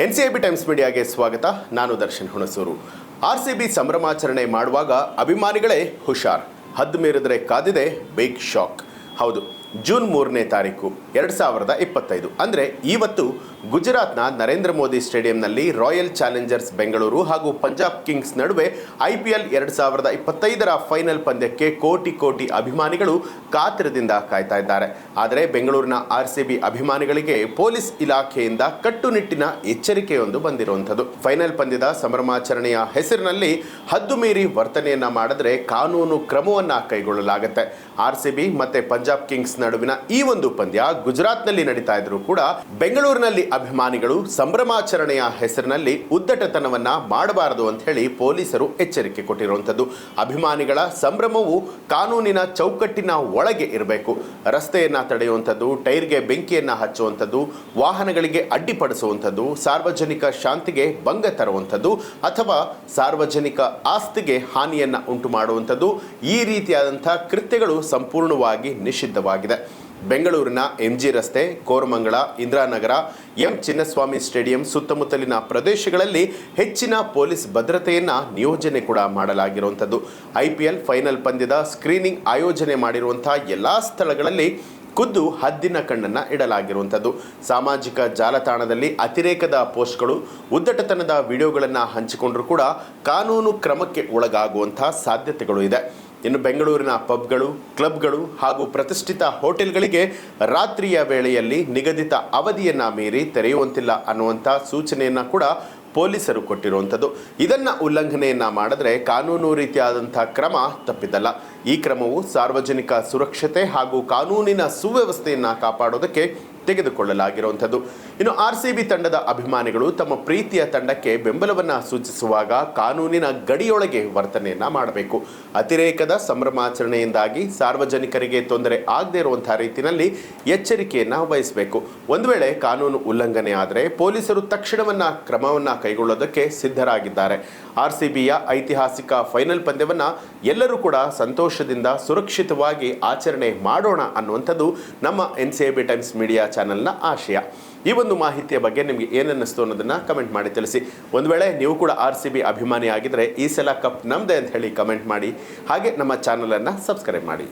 NCIB times ಮೀಡಿಯಾಗೆ ಸ್ವಾಗತ. ನಾನು Darshan Hunsur. RCB ಸಂಭ್ರಮಾಚರಣೆ ಮಾಡುವಾಗ ಅಭಿಮಾನಿಗಳೇ ಹುಷಾರ್, ಹದ್ದು ಮೀರಿದರೆ ಕಾದಿದೆ ಬಿಗ್ ಶಾಕ್. ಹೌದು, ಜೂನ್ 3ನೇ ತಾರೀಕು 2025 ಅಂದರೆ ಇವತ್ತು ಗುಜರಾತ್ನ ನರೇಂದ್ರ ಮೋದಿ ಸ್ಟೇಡಿಯಂನಲ್ಲಿ ರಾಯಲ್ ಚಾಲೆಂಜರ್ಸ್ ಬೆಂಗಳೂರು ಹಾಗೂ ಪಂಜಾಬ್ ಕಿಂಗ್ಸ್ ನಡುವೆ IPL 2025ರ ಫೈನಲ್ ಪಂದ್ಯಕ್ಕೆ ಕೋಟಿ ಕೋಟಿ ಅಭಿಮಾನಿಗಳು ಕಾತರದಿಂದ ಕಾಯ್ತಾ ಇದ್ದಾರೆ. ಆದರೆ ಬೆಂಗಳೂರಿನ RCB ಅಭಿಮಾನಿಗಳಿಗೆ ಪೊಲೀಸ್ ಇಲಾಖೆಯಿಂದ ಕಟ್ಟುನಿಟ್ಟಿನ ಎಚ್ಚರಿಕೆಯೊಂದು ಬಂದಿರುವಂಥದ್ದು. ಫೈನಲ್ ಪಂದ್ಯದ ಸಂಭ್ರಮಾಚರಣೆಯ ಹೆಸರಿನಲ್ಲಿ ಹದ್ದು ಮೀರಿ ವರ್ತನೆಯನ್ನ ಮಾಡಿದ್ರೆ ಕಾನೂನು ಕ್ರಮವನ್ನ ಕೈಗೊಳ್ಳಲಾಗುತ್ತೆ. RCB ಮತ್ತೆ ಪಂಜಾಬ್ ಕಿಂಗ್ಸ್ ನಡುವಿನ ಈ ಒಂದು ಪಂದ್ಯ ಗುಜರಾತ್ನಲ್ಲಿ ನಡೀತಾ ಇದ್ರು ಕೂಡ ಬೆಂಗಳೂರಿನಲ್ಲಿ ಅಭಿಮಾನಿಗಳು ಸಂಭ್ರಮಾಚರಣೆಯ ಹೆಸರಿನಲ್ಲಿ ಉದ್ದಟತನವನ್ನ ಮಾಡಬಾರದು ಅಂತ ಹೇಳಿ ಪೊಲೀಸರು ಎಚ್ಚರಿಕೆ ಕೊಟ್ಟಿರುವಂಥದ್ದು. ಅಭಿಮಾನಿಗಳ ಸಂಭ್ರಮವು ಕಾನೂನಿನ ಚೌಕಟ್ಟಿನ ಒಳಗೆ ಇರಬೇಕು. ರಸ್ತೆಯನ್ನ ತಡೆಯುವಂಥದ್ದು, ಟೈರ್ಗೆ ಬೆಂಕಿಯನ್ನ ಹಚ್ಚುವಂಥದ್ದು, ವಾಹನಗಳಿಗೆ ಅಡ್ಡಿಪಡಿಸುವಂಥದ್ದು, ಸಾರ್ವಜನಿಕ ಶಾಂತಿಗೆ ಭಂಗ ತರುವಂಥದ್ದು ಅಥವಾ ಸಾರ್ವಜನಿಕ ಆಸ್ತಿಗೆ ಹಾನಿಯನ್ನ ಉಂಟು ಮಾಡುವಂಥದ್ದು, ಈ ರೀತಿಯಾದಂಥ ಕೃತ್ಯಗಳು ಸಂಪೂರ್ಣವಾಗಿ ನಿಷಿದ್ಧವಾಗಿದೆ. ಬೆಂಗಳೂರಿನ MG ರಸ್ತೆ, ಕೋರಮಂಗಲ, ಇಂದಿರಾನಗರ, ಎಂ ಚಿನ್ನಸ್ವಾಮಿ ಸ್ಟೇಡಿಯಂ ಸುತ್ತಮುತ್ತಲಿನ ಪ್ರದೇಶಗಳಲ್ಲಿ ಹೆಚ್ಚಿನ ಪೊಲೀಸ್ ಭದ್ರತೆಯನ್ನ ನಿಯೋಜನೆ ಕೂಡ ಮಾಡಲಾಗಿರುವಂಥದ್ದು. IPL ಫೈನಲ್ ಪಂದ್ಯದ ಸ್ಕ್ರೀನಿಂಗ್ ಆಯೋಜನೆ ಮಾಡಿರುವಂತಹ ಎಲ್ಲಾ ಸ್ಥಳಗಳಲ್ಲಿ ಖುದ್ದು ಹದ್ದಿನ ಕಣ್ಣನ್ನು ಇಡಲಾಗಿರುವಂಥದ್ದು. ಸಾಮಾಜಿಕ ಜಾಲತಾಣದಲ್ಲಿ ಅತಿರೇಕದ ಪೋಸ್ಟ್ಗಳು, ಉದ್ದಟತನದ ವಿಡಿಯೋಗಳನ್ನು ಹಂಚಿಕೊಂಡರೂ ಕೂಡ ಕಾನೂನು ಕ್ರಮಕ್ಕೆ ಒಳಗಾಗುವಂಥ ಸಾಧ್ಯತೆಗಳು ಇದೆ. ಇನ್ನು ಬೆಂಗಳೂರಿನ ಪಬ್ಗಳು, ಕ್ಲಬ್ಗಳು ಹಾಗೂ ಪ್ರತಿಷ್ಠಿತ ಹೋಟೆಲ್ಗಳಿಗೆ ರಾತ್ರಿಯ ವೇಳೆಯಲ್ಲಿ ನಿಗದಿತ ಅವಧಿಯನ್ನು ಮೀರಿ ತೆರೆಯುವಂತಿಲ್ಲ ಅನ್ನುವಂಥ ಸೂಚನೆಯನ್ನು ಕೂಡ ಪೊಲೀಸರು ಕೊಟ್ಟಿರುವಂಥದ್ದು. ಇದನ್ನು ಉಲ್ಲಂಘನೆಯನ್ನು ಮಾಡಿದ್ರೆ ಕಾನೂನು ರೀತಿಯಾದಂಥ ಕ್ರಮ ತಪ್ಪಿದಲ್ಲ. ಈ ಕ್ರಮವು ಸಾರ್ವಜನಿಕ ಸುರಕ್ಷತೆ ಹಾಗೂ ಕಾನೂನಿನ ಸುವ್ಯವಸ್ಥೆಯನ್ನು ಕಾಪಾಡೋದಕ್ಕೆ ತೆಗೆದುಕೊಳ್ಳಲಾಗಿರುವಂಥದ್ದು. ಇನ್ನು RCB ತಂಡದ ಅಭಿಮಾನಿಗಳು ತಮ್ಮ ಪ್ರೀತಿಯ ತಂಡಕ್ಕೆ ಬೆಂಬಲವನ್ನು ಸೂಚಿಸುವಾಗ ಕಾನೂನಿನ ಗಡಿಯೊಳಗೆ ವರ್ತನೆಯನ್ನ ಮಾಡಬೇಕು. ಅತಿರೇಕದ ಸಂಭ್ರಮಾಚರಣೆಯಿಂದಾಗಿ ಸಾರ್ವಜನಿಕರಿಗೆ ತೊಂದರೆ ಆಗದೇ ಇರುವಂತಹ ರೀತಿಯಲ್ಲಿ ಎಚ್ಚರಿಕೆಯನ್ನ ವಹಿಸಬೇಕು. ಒಂದು ವೇಳೆ ಕಾನೂನು ಉಲ್ಲಂಘನೆ ಆದರೆ ಪೊಲೀಸರು ತಕ್ಷಣವನ್ನ ಕ್ರಮವನ್ನ ಕೈಗೊಳ್ಳೋದಕ್ಕೆ ಸಿದ್ಧರಾಗಿದ್ದಾರೆ. RCBಯ ಐತಿಹಾಸಿಕ ಫೈನಲ್ ಪಂದ್ಯವನ್ನ ಎಲ್ಲರೂ ಕೂಡ ಸಂತೋಷದಿಂದ ಸುರಕ್ಷಿತವಾಗಿ ಆಚರಣೆ ಮಾಡೋಣ ಅನ್ನುವಂಥದ್ದು ನಮ್ಮ NCIB ಟೈಮ್ಸ್ ಮೀಡಿಯಾ ಚಾನೆಲ್ನ ಆಶಯ. ಈ ಒಂದು ಮಾಹಿತಿಯ ಬಗ್ಗೆ ನಿಮಗೆ ಏನನ್ನಿಸ್ತು ಅನ್ನೋದನ್ನ ಕಮೆಂಟ್ ಮಾಡಿ ತಿಳಿಸಿ. ಒಂದು ವೇಳೆ ನೀವು ಕೂಡ RCB ಅಭಿಮಾನಿ ಆಗಿದ್ರೆ ಈ ಸಲ ಕಪ್ ನಮ್ದೇ ಅಂತ ಹೇಳಿ ಕಮೆಂಟ್ ಮಾಡಿ. ಹಾಗೆ ನಮ್ಮ ಚಾನಲನ್ನು ಸಬ್ಸ್ಕ್ರೈಬ್ ಮಾಡಿ.